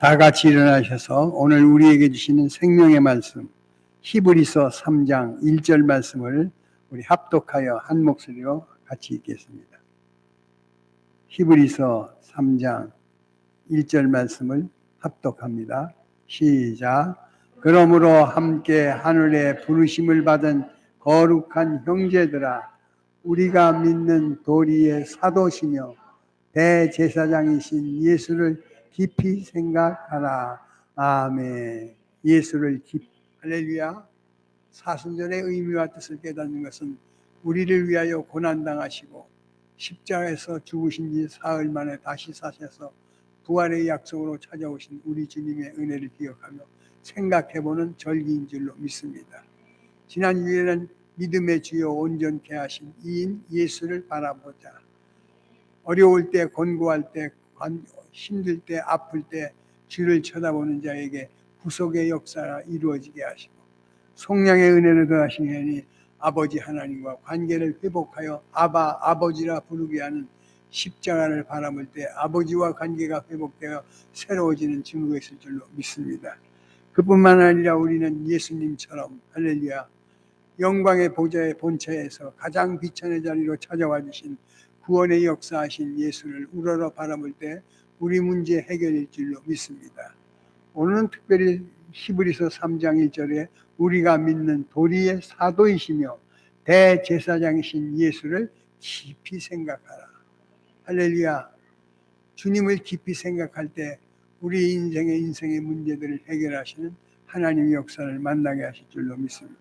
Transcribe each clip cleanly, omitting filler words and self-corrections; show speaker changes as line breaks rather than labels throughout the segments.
다 같이 일어나셔서 오늘 우리에게 주시는 생명의 말씀 히브리서 3장 1절 말씀을 우리 합독하여 한 목소리로 같이 읽겠습니다. 히브리서 3장 1절 말씀을 합독합니다. 시작. 그러므로 함께 하늘에 부르심을 받은 거룩한 형제들아, 우리가 믿는 도리의 사도시며 대제사장이신 예수를 깊이 생각하라. 아멘. 예수를 깊이, 할렐루야. 사순절의 의미와 뜻을 깨닫는 것은 우리를 위하여 고난당하시고 십자가에서 죽으신 지 사흘 만에 다시 사셔서 부활의 약속으로 찾아오신 우리 주님의 은혜를 기억하며 생각해보는 절기인 줄로 믿습니다. 지난 주에는 믿음의 주요 온전케 하신 이인 예수를 바라보자. 어려울 때, 권고할 때, 힘들 때, 아플 때 주를 쳐다보는 자에게 구속의 역사가 이루어지게 하시고 성령의 은혜를 더하시니 아버지 하나님과 관계를 회복하여 아버지라 부르게 하는 십자가를 바라볼 때 아버지와 관계가 회복되어 새로워지는 증거가 있을 줄로 믿습니다. 그뿐만 아니라 우리는 예수님처럼 할렐루야 영광의 보좌의 본체에서 가장 비천의 자리로 찾아와 주신 구원의 역사하신 예수를 우러러 바라볼 때 우리 문제 해결일 줄로 믿습니다. 오늘은 특별히 히브리서 3장 1절에 우리가 믿는 도리의 사도이시며 대제사장이신 예수를 깊이 생각하라. 할렐루야. 주님을 깊이 생각할 때 우리 인생의 문제들을 해결하시는 하나님의 역사를 만나게 하실 줄로 믿습니다.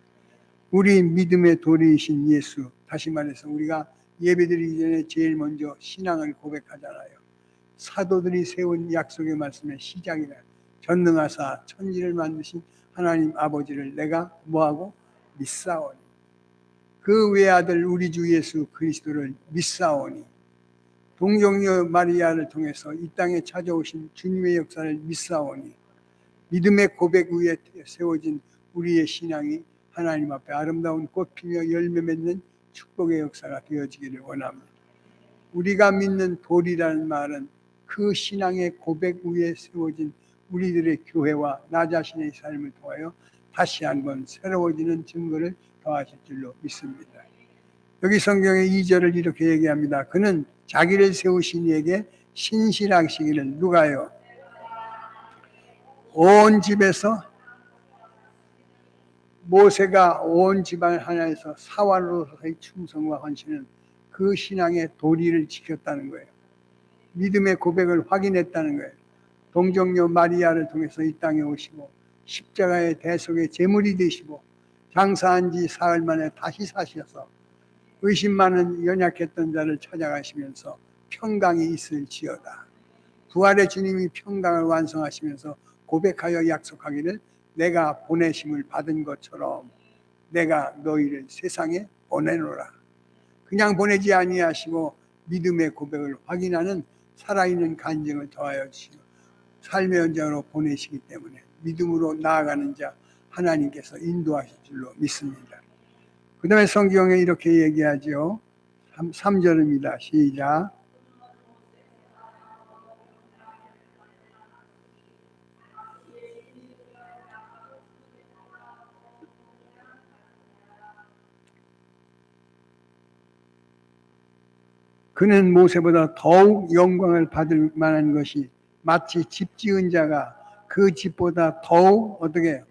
우리 믿음의 도리이신 예수, 다시 말해서 우리가 예배드리기 전에 제일 먼저 신앙을 고백하잖아요. 사도들이 세운 약속의 말씀의 시작이라. 전능하사 천지를 만드신 하나님 아버지를 내가 뭐하고 믿사오니, 그 외아들 우리 주 예수 그리스도를 믿사오니, 동정녀 마리아를 통해서 이 땅에 찾아오신 주님의 역사를 믿사오니, 믿음의 고백 위에 세워진 우리의 신앙이 하나님 앞에 아름다운 꽃 피며 열매 맺는 축복의 역사가 되어지기를 원합니다. 우리가 믿는 도리라는 말은 그 신앙의 고백 위에 세워진 우리들의 교회와 나 자신의 삶을 통하여 다시 한번 새로워지는 증거를 더하실 줄로 믿습니다. 여기 성경의 2절을 이렇게 얘기합니다. 그는 자기를 세우신 이에게 신실하시기를. 누가요? 온 집에서, 모세가 온 집안 하나에서 사활로서의 충성과 헌신은 그 신앙의 도리를 지켰다는 거예요. 믿음의 고백을 확인했다는 거예요. 동정녀 마리아를 통해서 이 땅에 오시고 십자가의 대속의 제물이 되시고 장사한 지 사흘 만에 다시 사셔서 의심 많은 연약했던 자를 찾아가시면서 평강이 있을지어다. 부활의 주님이 평강을 완성하시면서 고백하여 약속하기를 내가 보내심을 받은 것처럼 내가 너희를 세상에 보내노라. 그냥 보내지 아니하시고 믿음의 고백을 확인하는 살아있는 간증을 더하여 주시고 삶의 현장으로 보내시기 때문에 믿음으로 나아가는 자 하나님께서 인도하실 줄로 믿습니다. 그 다음에 성경에 이렇게 얘기하죠. 3절입니다. 시작. 그는 모세보다 더욱 영광을 받을 만한 것이 마치 집 지은 자가 그 집보다 더욱 어떻게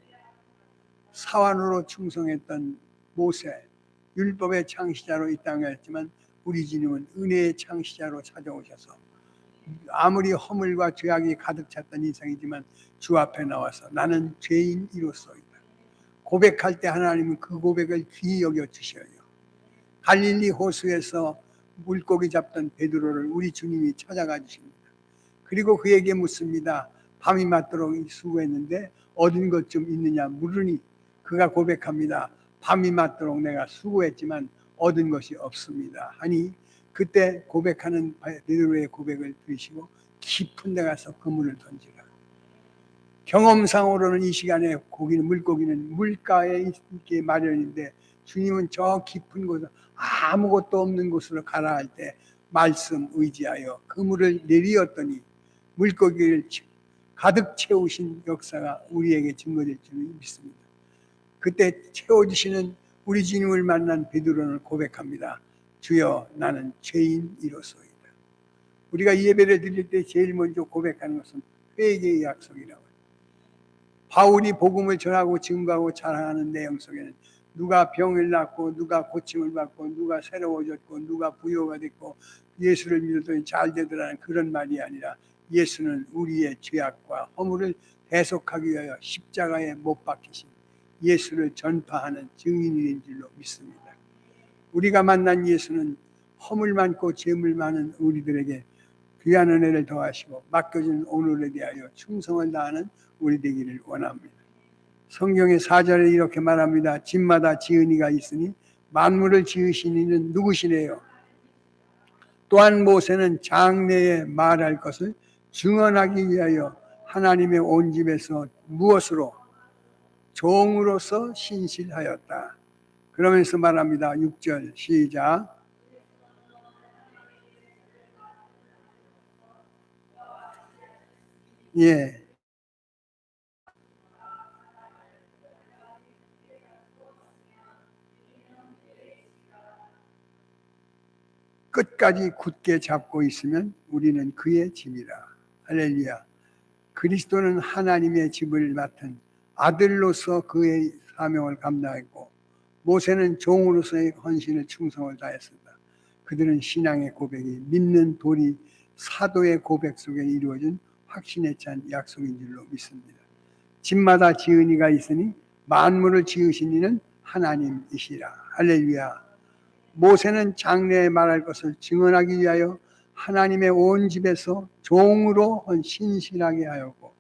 사환으로 충성했던 모세, 율법의 창시자로 이 땅에 왔지만 우리 주님은 은혜의 창시자로 찾아오셔서 아무리 허물과 죄악이 가득 찼던 인생이지만 주 앞에 나와서 나는 죄인이로소이다. 고백할 때 하나님은 그 고백을 귀히 여겨 주셔요. 갈릴리 호수에서 물고기 잡던 베드로를 우리 주님이 찾아가 주십니다. 그리고 그에게 묻습니다. 밤이 맞도록 수고했는데 얻은 것 좀 있느냐 물으니 그가 고백합니다. 밤이 맞도록 내가 수고했지만 얻은 것이 없습니다. 하니 그때 고백하는 베드로의 고백을 들으시고 깊은 데 가서 그물을 던지라. 경험상으로는 이 시간에 물고기는 물가에 있기 마련인데 주님은 저 깊은 곳 아무것도 없는 곳으로 가라 할 때 말씀 의지하여 그물을 내리었더니 물고기를 가득 채우신 역사가 우리에게 증거될 줄 믿습니다. 그때 채워주시는 우리 주님을 만난 베드로는 고백합니다. 주여, 나는 죄인이로소이다. 우리가 예배를 드릴 때 제일 먼저 고백하는 것은 회개의 약속이라고. 바울이 복음을 전하고 증거하고 자랑하는 내용 속에는 누가 병을 낫고 누가 고침을 받고 누가 새로워졌고 누가 부요가 됐고 예수를 믿었더니 잘 되더라는 그런 말이 아니라 예수는 우리의 죄악과 허물을 대속하기 위하여 십자가에 못 박히신 예수를 전파하는 증인이 된 줄로 믿습니다. 우리가 만난 예수는 허물 많고 죄물 많은 우리들에게 귀한 은혜를 더하시고 맡겨진 오늘에 대하여 충성을 다하는 우리 되기를 원합니다. 성경의 4절에 이렇게 말합니다. 집마다 지은 이가 있으니 만물을 지으신 이는 누구시래요? 또한 모세는 장래에 말할 것을 증언하기 위하여 하나님의 온 집에서 무엇으로? 종으로서 신실하였다. 그러면서 말합니다. 6절 시작. 예. 끝까지 굳게 잡고 있으면 우리는 그의 집이라. 할렐루야. 그리스도는 하나님의 집을 맡은 아들로서 그의 사명을 감당했고 모세는 종으로서의 헌신을 충성을 다했습니다. 그들은 신앙의 고백이 믿는 도리 사도의 고백 속에 이루어진 확신에 찬 약속인 줄로 믿습니다. 집마다 지은 이가 있으니 만물을 지으신 이는 하나님이시라. 할렐루야. 모세는 장래에 말할 것을 증언하기 위하여 하나님의 온 집에서 종으로 신실하게 하였고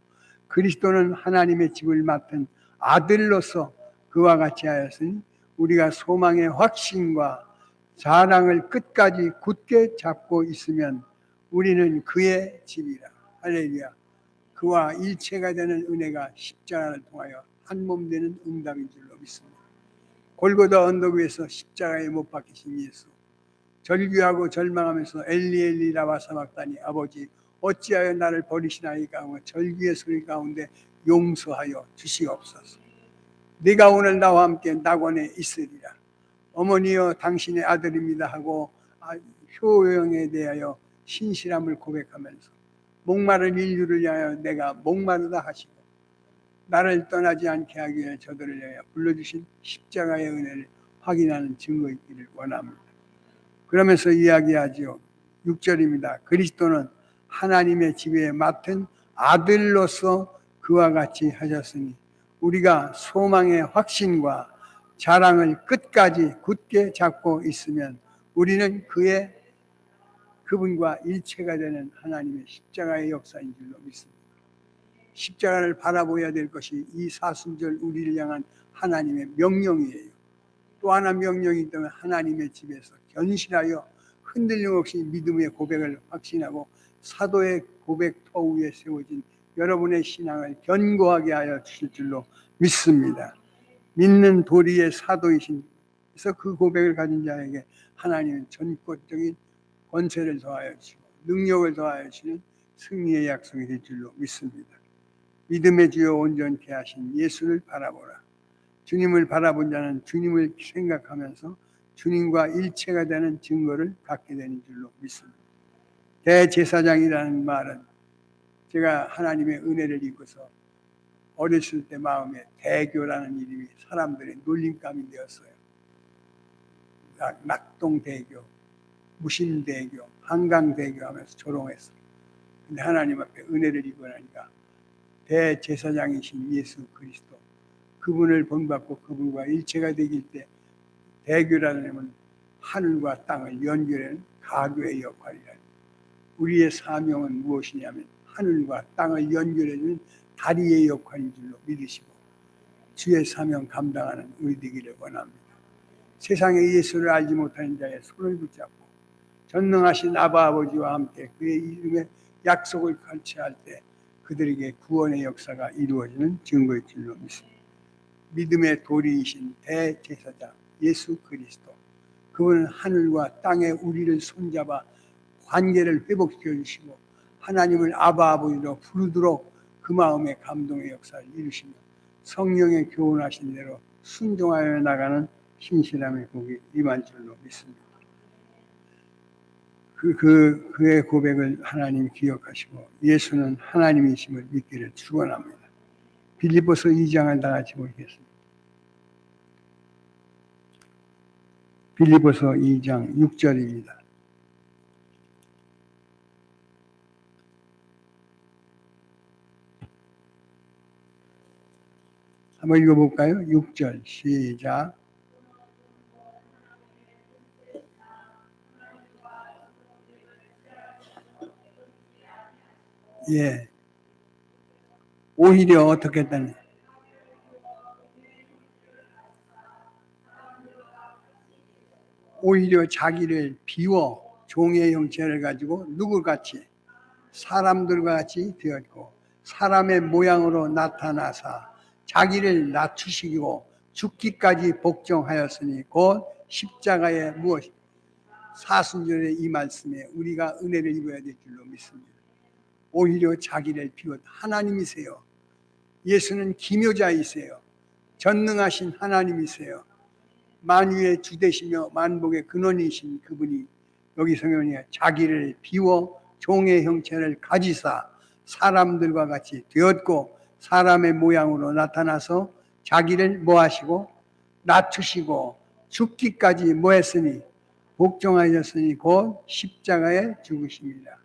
그리스도는 하나님의 집을 맡은 아들로서 그와 같이 하였으니 우리가 소망의 확신과 자랑을 끝까지 굳게 잡고 있으면 우리는 그의 집이라. 할렐루야. 그와 일체가 되는 은혜가 십자가를 통하여 한 몸 되는 응답인 줄로 믿습니다. 골고다 언덕 위에서 십자가에 못 박히신 예수, 절규하고 절망하면서 엘리 엘리 라마 사박다니 아버지 어찌하여 나를 버리시나이까 하고 절규의 소리 가운데 용서하여 주시옵소서. 네가 오늘 나와 함께 낙원에 있으리라. 어머니여 당신의 아들입니다 하고 효영에 대하여 신실함을 고백하면서 목마른 인류를 위하여 내가 목마르다 하시고 나를 떠나지 않게 하기 위해 저들을 위하여 불러주신 십자가의 은혜를 확인하는 증거이기를 원합니다. 그러면서 이야기하지요. 6절입니다. 그리스도는 하나님의 집에 맡은 아들로서 그와 같이 하셨으니 우리가 소망의 확신과 자랑을 끝까지 굳게 잡고 있으면 우리는 그분과 일체가 되는 하나님의 십자가의 역사인 줄로 믿습니다. 십자가를 바라보아야 될 것이 이 사순절 우리를 향한 하나님의 명령이에요. 또 하나 명령이 있다면 하나님의 집에서 견실하여 흔들림 없이 믿음의 고백을 확신하고 사도의 고백 터 위에 세워진 여러분의 신앙을 견고하게 하여 주실 줄로 믿습니다. 믿는 도리의 사도이신 그래서 그 고백을 가진 자에게 하나님은 전권적인 권세를 더하여 주시고 능력을 더하여 주시는 승리의 약속이 될 줄로 믿습니다. 믿음의 주여 온전케 하신 예수를 바라보라. 주님을 바라본 자는 주님을 생각하면서 주님과 일체가 되는 증거를 갖게 되는 줄로 믿습니다. 대제사장이라는 말은 제가 하나님의 은혜를 입고서 어렸을 때 마음에 대교라는 이름이 사람들의 놀림감이 되었어요. 낙동대교, 무신대교, 한강대교 하면서 조롱했어요. 근데 하나님 앞에 은혜를 입고 나니까 대제사장이신 예수 그리스도 그분을 본받고 그분과 일체가 되길 때 대교라는 이름은 하늘과 땅을 연결하는 가교의 역할이라. 우리의 사명은 무엇이냐면 하늘과 땅을 연결해주는 다리의 역할인 줄로 믿으시고 주의 사명 감당하는 우리 되기를 원합니다. 세상에 예수를 알지 못하는 자의 손을 붙잡고 전능하신 아바 아버지와 함께 그의 이름의 약속을 갈취할 때 그들에게 구원의 역사가 이루어지는 증거일 줄로 믿습니다. 믿음의 도리이신 대제사장 예수 그리스도 그분은 하늘과 땅에 우리를 손잡아 관계를 회복시켜 주시고 하나님을 아바 아버지로 부르도록 그 마음의 감동의 역사를 이루시며 성령의 교훈하신 대로 순종하여 나가는 신실함의 복이 임할 줄로 믿습니다. 그의 고백을 하나님 기억하시고 예수는 하나님이심을 믿기를 축원합니다. 빌립보서 2장을 다 같이 보겠습니다. 빌립보서 2장 6절입니다. 한번 읽어볼까요? 6절 시작. 예. 오히려 어떻게 했다니? 오히려 자기를 비워 종의 형체를 가지고 누구같이 사람들과 같이 되었고 사람의 모양으로 나타나사 자기를 낮추시고 죽기까지 복종하였으니 곧 십자가에 무엇 사순절의 이 말씀에 우리가 은혜를 입어야 될 줄로 믿습니다. 오히려 자기를 비워 하나님이세요. 예수는 기묘자이세요. 전능하신 하나님이세요. 만유의 주되시며 만복의 근원이신 그분이 여기 성경에 자기를 비워 종의 형체를 가지사 사람들과 같이 되었고 사람의 모양으로 나타나서 자기를 뭐하시고 낮추시고 죽기까지 뭐했으니 복종하셨으니 곧 십자가에 죽으십니다.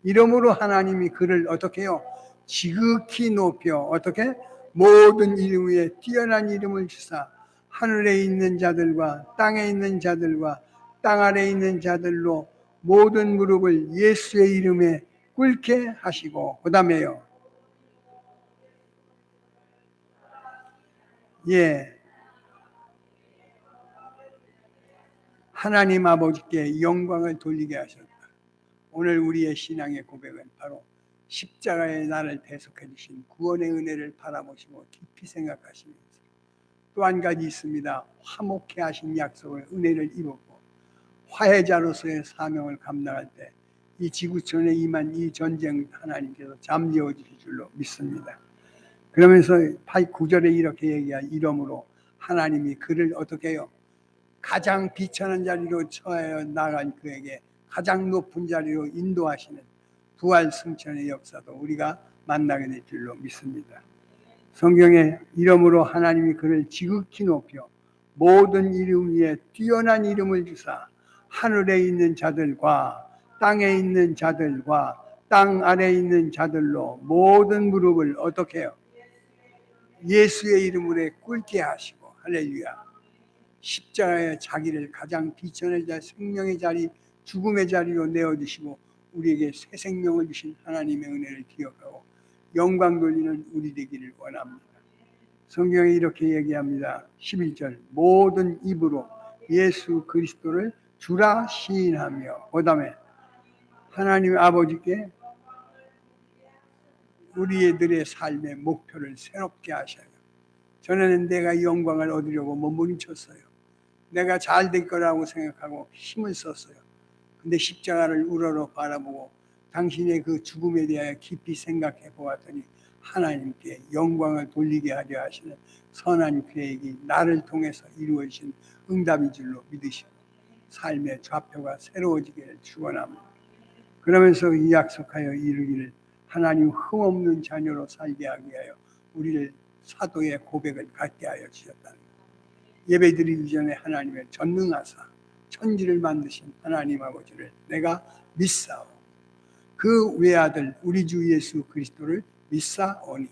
이러므로 하나님이 그를 어떻게 해요? 지극히 높여 어떻게? 모든 이름 위에 뛰어난 이름을 주사 하늘에 있는 자들과 땅에 있는 자들과 땅 아래에 있는 자들로 모든 무릎을 예수의 이름에 꿇게 하시고 그 다음에요. 예. 하나님 아버지께 영광을 돌리게 하셨다. 오늘 우리의 신앙의 고백은 바로 십자가에 나를 대속해 주신 구원의 은혜를 바라보시고 깊이 생각하시면서 또 한 가지 있습니다. 화목해 하신 약속을 은혜를 입었고 화해자로서의 사명을 감당할 때 이 지구촌에 임한 이 전쟁 하나님께서 잠재워 주실 줄로 믿습니다. 그러면서 9절에 이렇게 얘기한 이러므로 하나님이 그를 어떻게 해요? 가장 비천한 자리로 처하여 나간 그에게 가장 높은 자리로 인도하시는 부활 승천의 역사도 우리가 만나게 될 줄로 믿습니다. 성경에 이러므로 하나님이 그를 지극히 높여 모든 이름 위에 뛰어난 이름을 주사 하늘에 있는 자들과 땅에 있는 자들과 땅 아래에 있는 자들로 모든 무릎을 어떻게 해요? 예수의 이름으로 꿇게 하시고 할렐루야. 십자가에 자기를 가장 비천의 자 생명의 자리 죽음의 자리로 내어주시고 우리에게 새 생명을 주신 하나님의 은혜를 기억하고 영광 돌리는 우리 되기를 원합니다. 성경에 이렇게 얘기합니다. 11절 모든 입으로 예수 그리스도를 주라 시인하며 그 다음에 하나님 아버지께 우리들의 삶의 목표를 새롭게 하셔요. 전에는 내가 영광을 얻으려고 몸부림쳤어요. 내가 잘 될 거라고 생각하고 힘을 썼어요. 근데 십자가를 우러러 바라보고 당신의 그 죽음에 대하여 깊이 생각해 보았더니 하나님께 영광을 돌리게 하려 하시는 선한 계획이 나를 통해서 이루어진 응답인 줄로 믿으시고 삶의 좌표가 새로워지기를 축원합니다. 그러면서 이 약속하여 이루기를 하나님 흠없는 자녀로 살게 하기 위하여 우리를 사도의 고백을 갖게 하여 주셨다는 것. 예배드리기 전에 하나님의 전능하사 천지를 만드신 하나님 아버지를 내가 믿사오. 그 외아들 우리 주 예수 그리스도를 믿사오니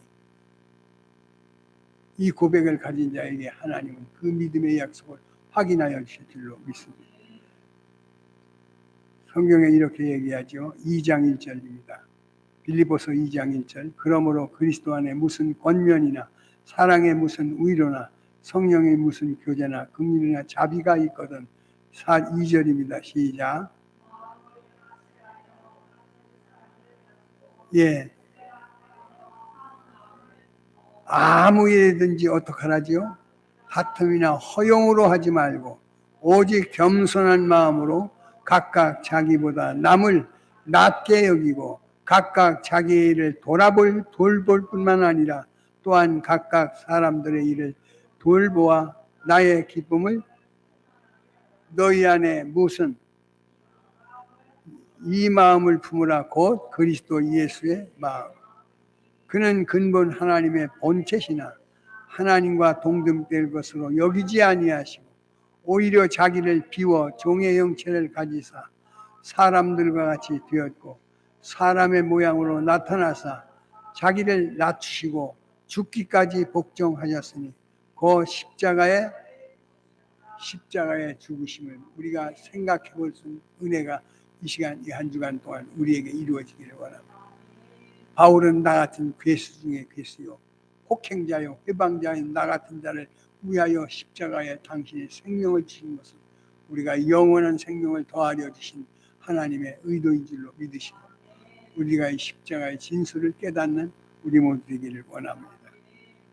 이 고백을 가진 자에게 하나님은 그 믿음의 약속을 확인하여 주실 줄로 믿습니다. 성경에 이렇게 얘기하죠. 2장 1절입니다. 빌립보서 2장 1절 그러므로 그리스도 안에 무슨 권면이나 사랑에 무슨 위로나 성령의 무슨 교제나 긍휼이나 자비가 있거든 2절입니다. 시작. 예. 아무 일이든지 어떡하라지요? 다툼이나 허용으로 하지 말고 오직 겸손한 마음으로 각각 자기보다 남을 낮게 여기고 각각 자기 일을 돌볼 뿐만 아니라 또한 각각 사람들의 일을 돌보아 나의 기쁨을 너희 안에 무슨 이 마음을 품으라 곧 그리스도 예수의 마음. 그는 근본 하나님의 본체시나 하나님과 동등될 것으로 여기지 아니하시고 오히려 자기를 비워 종의 형체를 가지사 사람들과 같이 되었고 사람의 모양으로 나타나사 자기를 낮추시고 죽기까지 복종하셨으니 그 십자가의 죽으심을 우리가 생각해 볼 수 있는 은혜가 이 시간 이 한 주간 동안 우리에게 이루어지기를 원합니다. 바울은 나 같은 괴수 중에 괴수요 폭행자요 회방자인 나 같은 자를 위하여 십자가에 당신의 생명을 주신 것은 우리가 영원한 생명을 더하려 주신 하나님의 의도인 줄로 믿으시고 우리가 이 십자가의 진수를 깨닫는 우리 모두 되기를 원합니다.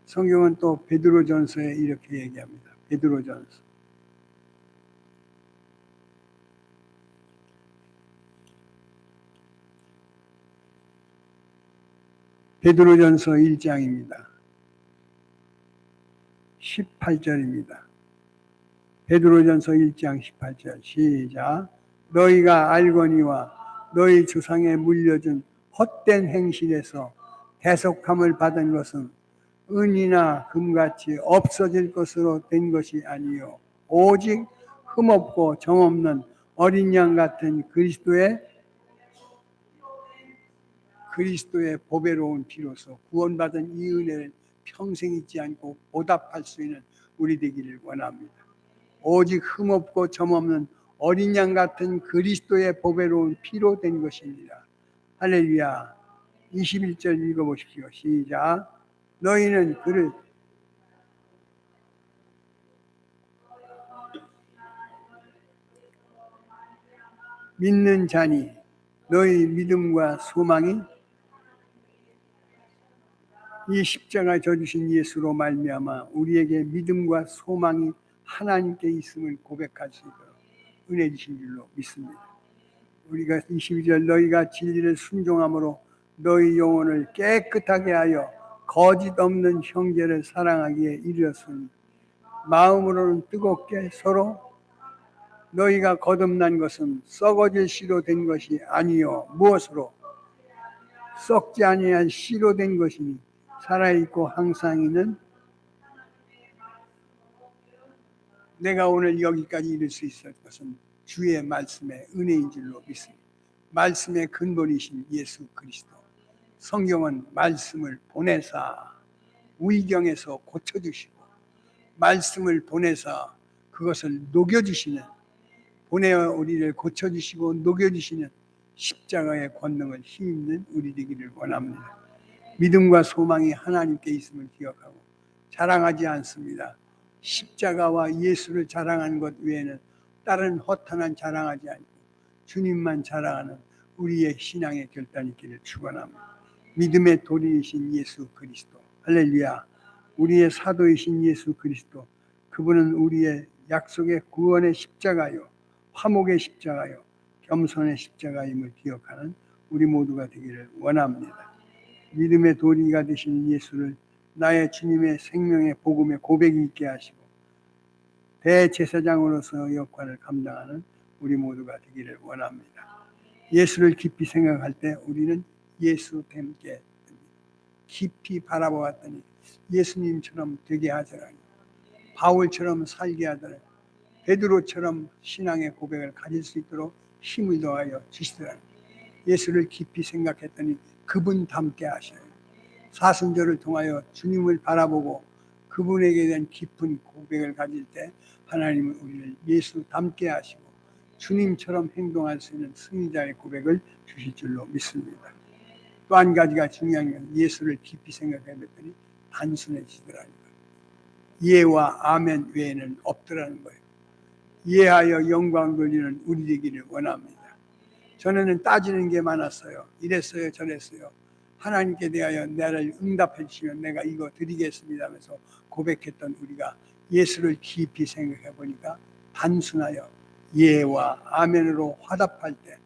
성경은 또 베드로전서에 이렇게 얘기합니다. 베드로전서 베드로전서 1장입니다. 18절입니다. 베드로전서 1장 18절 시작. 너희가 알거니와 너희 조상에 물려준 헛된 행실에서 대속함을 받은 것은 은이나 금같이 없어질 것으로 된 것이 아니요 오직 흠없고 정없는 어린 양 같은 그리스도의 보배로운 피로서 구원받은 이 은혜를 평생 잊지 않고 보답할 수 있는 우리 되기를 원합니다. 오직 흠없고 점없는 어린 양 같은 그리스도의 보배로운 피로 된 것입니다. 할렐루야. 21절 읽어보십시오. 시작. 너희는 그를 믿는 자니 너희 믿음과 소망이 이 십자가 져주신 예수로 말미암아 우리에게 믿음과 소망이 하나님께 있음을 고백할 수 있도록 은혜 주신 줄로 믿습니다. 우리가 22절 너희가 진리를 순종함으로 너희 영혼을 깨끗하게 하여 거짓 없는 형제를 사랑하기에 이르렀으니 마음으로는 뜨겁게 서로 너희가 거듭난 것은 썩어질 씨로 된 것이 아니요 무엇으로 썩지 아니한 씨로 된 것이니 살아있고 항상 있는 내가 오늘 여기까지 이룰 수 있을 것은 주의 말씀의 은혜인 줄로 믿습니다. 말씀의 근본이신 예수 그리스도 성경은 말씀을 보내사 위경에서 고쳐주시고 말씀을 보내사 그것을 녹여주시는 보내어 우리를 고쳐주시고 녹여주시는 십자가의 권능을 힘입는 우리 되기를 원합니다. 믿음과 소망이 하나님께 있음을 기억하고 자랑하지 않습니다. 십자가와 예수를 자랑하는 것 외에는 다른 허탄한 자랑하지 않고 주님만 자랑하는 우리의 신앙의 결단이 있기를 축원합니다. 믿음의 도리이신 예수 그리스도 할렐루야. 우리의 사도이신 예수 그리스도 그분은 우리의 약속의 구원의 십자가요 화목의 십자가요 겸손의 십자가임을 기억하는 우리 모두가 되기를 원합니다. 믿음의 도리가 되시는 예수를 나의 주님의 생명의 복음의 고백이 있게 하시고 대제사장으로서 역할을 감당하는 우리 모두가 되기를 원합니다. 예수를 깊이 생각할 때 우리는 예수 닮게 됩니다. 깊이 바라보았더니 예수님처럼 되게 하더라니 바울처럼 살게 하더라니 베드로처럼 신앙의 고백을 가질 수 있도록 힘을 더하여 주시더라니 예수를 깊이 생각했더니 그분 닮게 하셔요. 사순절을 통하여 주님을 바라보고 그분에게 대한 깊은 고백을 가질 때 하나님은 우리를 예수 닮게 하시고 주님처럼 행동할 수 있는 승리자의 고백을 주실 줄로 믿습니다. 또 한 가지가 중요한 건 예수를 깊이 생각해 봤더니 단순해지더라는 거예요. 예와 아멘 외에는 없더라는 거예요. 예하여 영광 돌리는 우리 되기를 원합니다. 전에는 따지는 게 많았어요. 이랬어요 저랬어요. 하나님께 대하여 나를 응답해 주시면 내가 이거 드리겠습니다 하면서 고백했던 우리가 예수를 깊이 생각해 보니까 단순하여 예와 아멘으로 화답할 때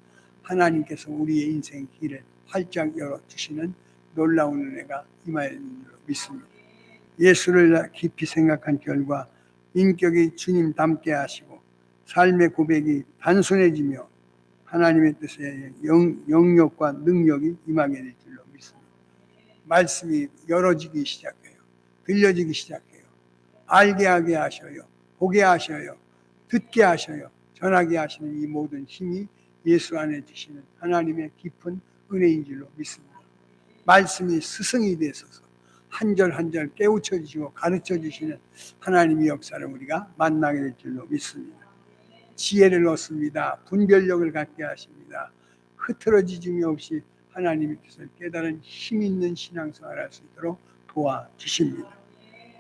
하나님께서 우리의 인생 길을 활짝 열어주시는 놀라운 은혜가 임하여 있는 줄로 믿습니다. 예수를 깊이 생각한 결과 인격이 주님 닮게 하시고 삶의 고백이 단순해지며 하나님의 뜻에 영역과 능력이 임하게 될 줄로 믿습니다. 말씀이 열어지기 시작해요. 들려지기 시작해요. 알게 하게 하셔요. 보게 하셔요. 듣게 하셔요. 전하게 하시는 이 모든 힘이 예수 안에 주시는 하나님의 깊은 은혜인 줄로 믿습니다. 말씀이 스승이 되셔서 한 절 한 절 깨우쳐 주시고 가르쳐 주시는 하나님의 역사를 우리가 만나게 될 줄로 믿습니다. 지혜를 얻습니다. 분별력을 갖게 하십니다. 흐트러지짐이 없이 하나님의 뜻을 깨달은 힘 있는 신앙생활을 할 수 있도록 도와주십니다.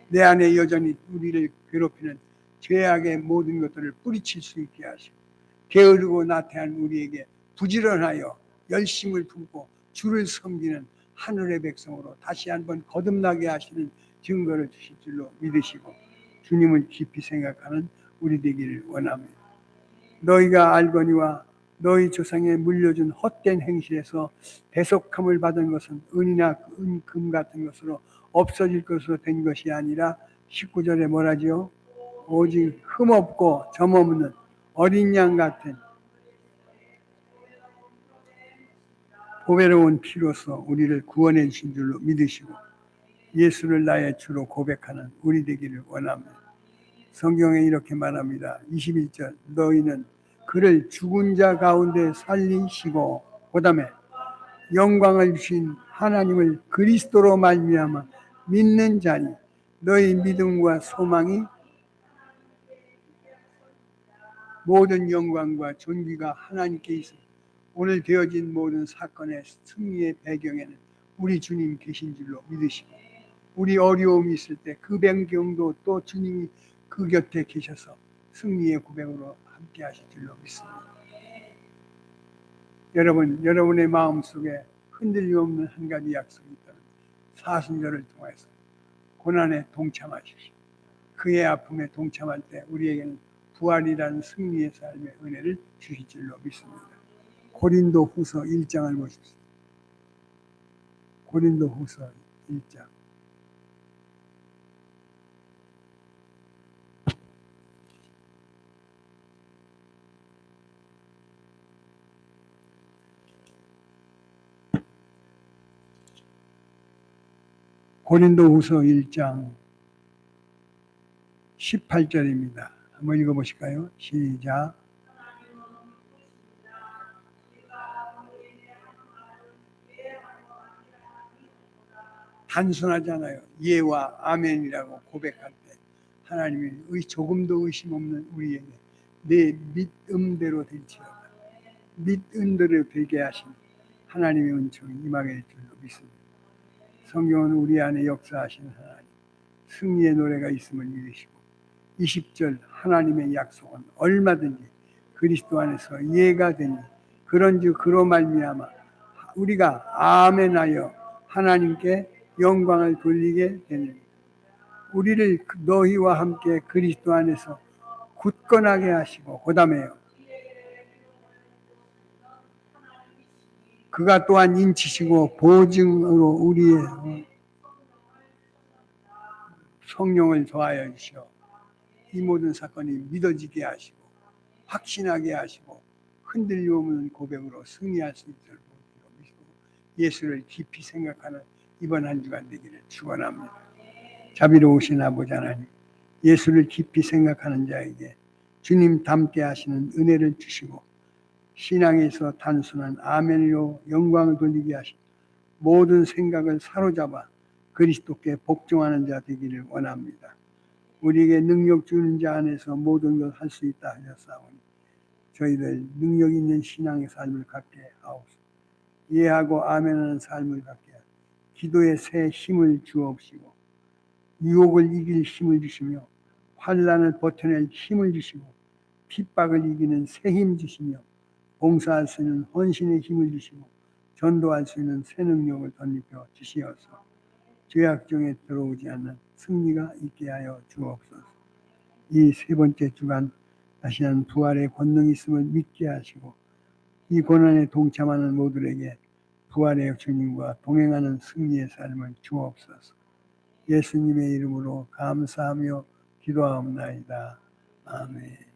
내 안에 여전히 우리를 괴롭히는 죄악의 모든 것들을 뿌리칠 수 있게 하시고 게으르고 나태한 우리에게 부지런하여 열심을 품고 주를 섬기는 하늘의 백성으로 다시 한번 거듭나게 하시는 증거를 주실 줄로 믿으시고 주님을 깊이 생각하는 우리 되기를 원합니다. 너희가 알거니와 너희 조상에 물려준 헛된 행실에서 대속함을 받은 것은 은이나 금 같은 것으로 없어질 것으로 된 것이 아니라 19절에 뭐라지요? 오직 흠없고 점없는 어린 양 같은 보배로운 피로서 우리를 구원해 주신 줄로 믿으시고 예수를 나의 주로 고백하는 우리 되기를 원합니다. 성경에 이렇게 말합니다. 21절 너희는 그를 죽은 자 가운데 살리시고 그 다음에 영광을 주신 하나님을 그리스도로 말미암아 믿는 자니 너희 믿음과 소망이 모든 영광과 존귀가 하나님께 있습니다. 오늘 되어진 모든 사건의 승리의 배경에는 우리 주님 계신 줄로 믿으시고 우리 어려움이 있을 때 그 배경도 또 주님이 그 곁에 계셔서 승리의 고백으로 함께 하실 줄로 믿습니다. 여러분, 여러분의 마음속에 흔들림 없는 한 가지 약속이 있다면 사순절을 통해서 고난에 동참하십시오. 그의 아픔에 동참할 때 우리에게는 부활이라는 승리의 삶의 은혜를 주실 줄로 믿습니다. 고린도 후서 1장을 보십시오. 고린도 후서 1장. 고린도 후서 1장 18절입니다. 한번 읽어보실까요? 시작. 단순하잖아요. 예와 아멘이라고 고백할 때 하나님이 조금도 의심 없는 우리에게 내 믿음대로 될지어다. 믿음대로 되게 하신 하나님의 은총이 임하게 될 줄로 믿습니다. 성경은 우리 안에 역사하시는 하나님, 승리의 노래가 있음을 믿으시고 20절 하나님의 약속은 얼마든지 그리스도 안에서 이해가 되니 그런즉 그로 말미암아 우리가 아멘하여 하나님께 영광을 돌리게 되니 우리를 너희와 함께 그리스도 안에서 굳건하게 하시고 그 다음에요 그가 또한 인치시고 보증으로 우리의 성령을 더하여 주시어 이 모든 사건이 믿어지게 하시고 확신하게 하시고 흔들림 없는 고백으로 승리할 수 있도록 믿고 예수를 깊이 생각하는 이번 한 주간 되기를 축원합니다. 자비로우신 아버지 하나님, 예수를 깊이 생각하는 자에게 주님 닮게 하시는 은혜를 주시고 신앙에서 단순한 아멘으로 영광을 돌리게 하시고 모든 생각을 사로잡아 그리스도께 복종하는 자 되기를 원합니다. 우리에게 능력 주는 자 안에서 모든 걸 할 수 있다 하셨사오니 저희들 능력 있는 신앙의 삶을 갖게 하옵소서. 이해하고 아멘하는 삶을 갖게 하옵소서. 기도에 새 힘을 주옵시고 유혹을 이길 힘을 주시며 환난을 버텨낼 힘을 주시고 핍박을 이기는 새 힘 주시며 봉사할 수 있는 헌신의 힘을 주시고 전도할 수 있는 새 능력을 덧입혀 주시어서 죄악 중에 들어오지 않는 승리가 있게 하여 주옵소서. 이 세 번째 주간 다시 한 부활의 권능이 있음을 믿게 하시고 이 고난에 동참하는 모두에게 부활의 주님과 동행하는 승리의 삶을 주옵소서. 예수님의 이름으로 감사하며 기도하옵나이다. 아멘.